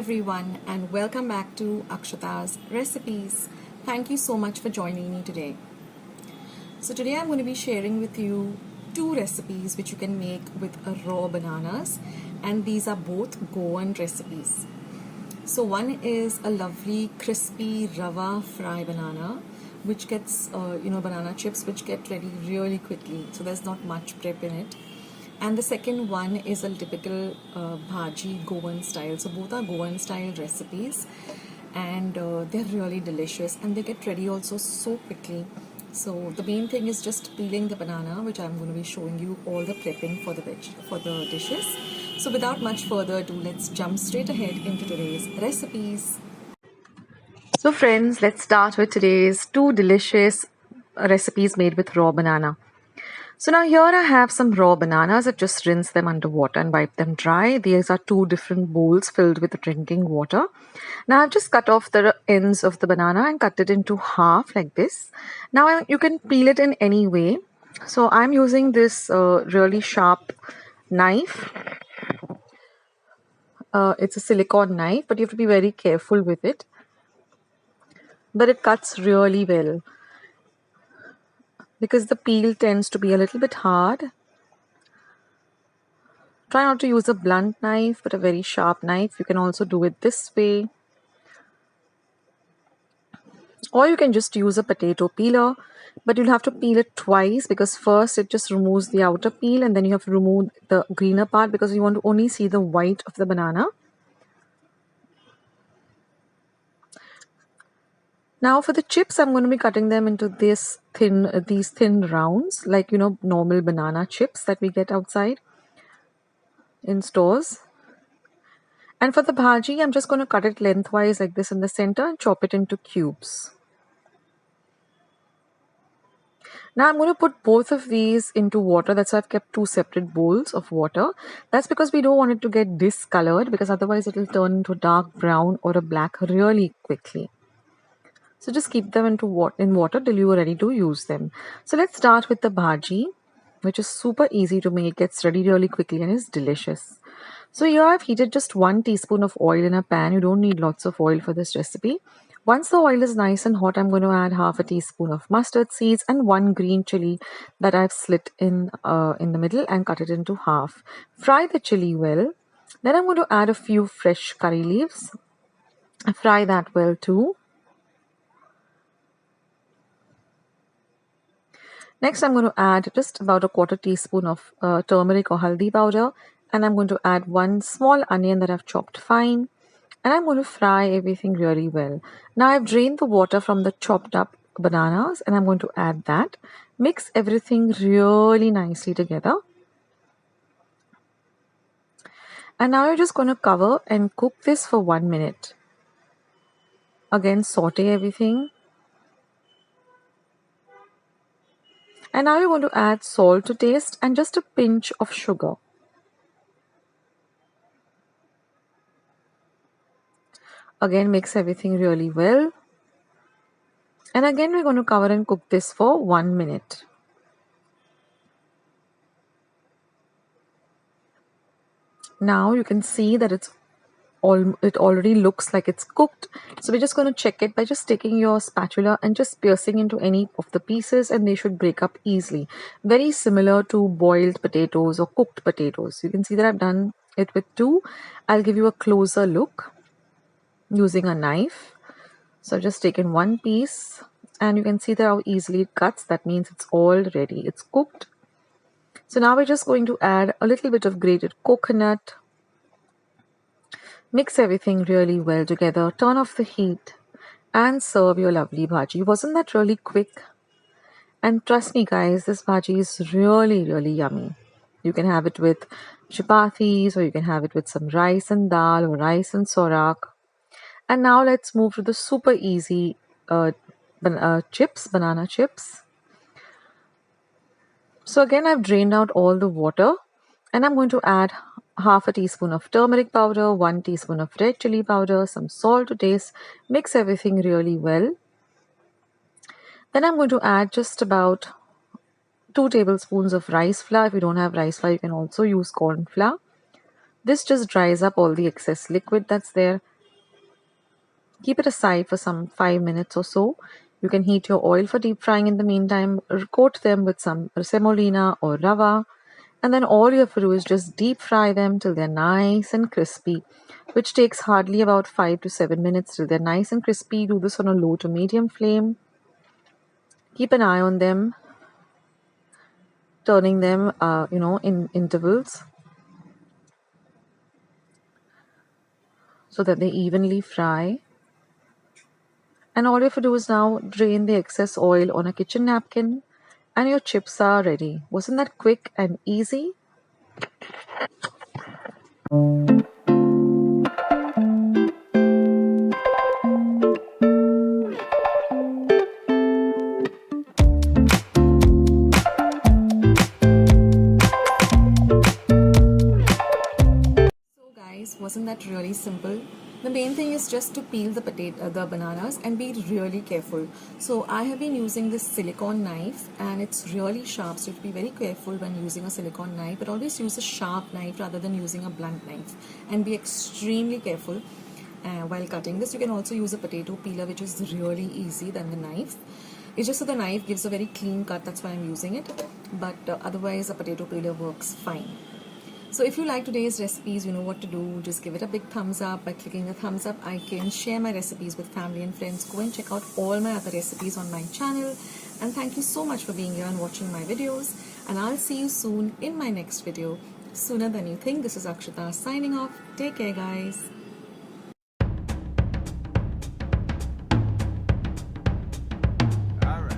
everyone, and welcome back to Akshata's Recipes. Thank you so much for joining me today. So today I'm going to be sharing with you two recipes which you can make with raw bananas, and these are both Goan recipes. So one is a lovely crispy rava fry banana which gets banana chips which get ready really quickly, so there's not much prep in it. And the second one is a typical Baji Goan style. So both are Goan style recipes, and they're really delicious, and they get ready also so quickly. So the main thing is just peeling the banana, which I'm going to be showing you all the prepping for the dishes. So without much further ado, let's jump straight ahead into today's recipes. So friends, let's start with today's two delicious recipes made with raw banana. So now here I have some raw bananas. I've just rinsed them under water and wiped them dry. These are two different bowls filled with drinking water. Now I've just cut off the ends of the banana and cut it into half like this. Now you can peel it in any way. So I'm using this really sharp knife. It's a silicone knife, but you have to be very careful with it. But it cuts really well, because the peel tends to be a little bit hard. Try not to use a blunt knife, but a very sharp knife. You can also do it this way. Or you can just use a potato peeler, but you'll have to peel it twice, because first it just removes the outer peel and then you have to remove the greener part, because you want to only see the white of the banana. Now for the chips, I'm going to be cutting them into these thin rounds, like normal banana chips that we get outside in stores. And for the bhaji, I'm just going to cut it lengthwise like this in the center and chop it into cubes. Now I'm going to put both of these into water. That's why I've kept two separate bowls of water. That's because we don't want it to get discolored, because otherwise it will turn into dark brown or a black really quickly. So just keep them in water till you are ready to use them. So let's start with the bhaji, which is super easy to make. It gets ready really quickly and is delicious. So here I've heated just 1 teaspoon of oil in a pan. You don't need lots of oil for this recipe. Once the oil is nice and hot, I'm going to add half a teaspoon of mustard seeds and 1 green chilli that I've slit in the middle and cut it into half. Fry the chilli well. Then I'm going to add a few fresh curry leaves. Fry that well too. Next, I'm going to add just about a 1/4 teaspoon of turmeric or haldi powder, and I'm going to add 1 small onion that I've chopped fine, and I'm going to fry everything really well. Now I've drained the water from the chopped up bananas, and I'm going to add that. Mix everything really nicely together. And now you're just going to cover and cook this for 1 minute. Again, saute everything. And now you're going to add salt to taste and just a pinch of sugar. Again, mix everything really well. And again, we're going to cover and cook this for 1 minute. Now you can see that it already looks like it's cooked. So we're just going to check it by just taking your spatula and just piercing into any of the pieces, and they should break up easily. Very similar to boiled potatoes or cooked potatoes. You can see that I've done it with 2. I'll give you a closer look using a knife. So I've just taken 1 piece, and you can see that how easily it cuts. That means it's all ready. It's cooked. So now we're just going to add a little bit of grated coconut. Mix everything really well together. Turn off the heat and serve your lovely bhaji. Wasn't that really quick? And trust me guys, this bhaji is really, really yummy. You can have it with chapatis, or you can have it with some rice and dal or rice and sorak. And now let's move to the super easy banana chips. So again, I've drained out all the water, and I'm going to add half a teaspoon of turmeric powder, 1 teaspoon of red chili powder, some salt to taste. Mix everything really well. Then I'm going to add just about 2 tablespoons of rice flour. If you don't have rice flour, you can also use corn flour. This just dries up all the excess liquid that's there. Keep it aside for some 5 minutes or so. You can heat your oil for deep frying in the meantime, coat them with some semolina or rava, and then all you have to do is just deep fry them till they're nice and crispy, which takes hardly about 5 to 7 minutes till they're nice and crispy. Do this on a low to medium flame. Keep an eye on them, turning them, in intervals so that they evenly fry. And all you have to do is now drain the excess oil on a kitchen napkin and your chips are ready. Wasn't that quick and easy? So guys, wasn't that really simple? The main thing is just to peel the bananas and be really careful. So I have been using this silicone knife and it's really sharp, so you have to be very careful when using a silicone knife, but always use a sharp knife rather than using a blunt knife, and be extremely careful while cutting this. You can also use a potato peeler, which is really easy than the knife. It's just that the knife gives a very clean cut, that's why I'm using it, but otherwise a potato peeler works fine. So if you like today's recipes, you know what to do. Just give it a big thumbs up by clicking the thumbs up icon. Share my recipes with family and friends. Go and check out all my other recipes on my channel. And thank you so much for being here and watching my videos. And I'll see you soon in my next video. Sooner than you think. This is Akshata signing off. Take care, guys. All right.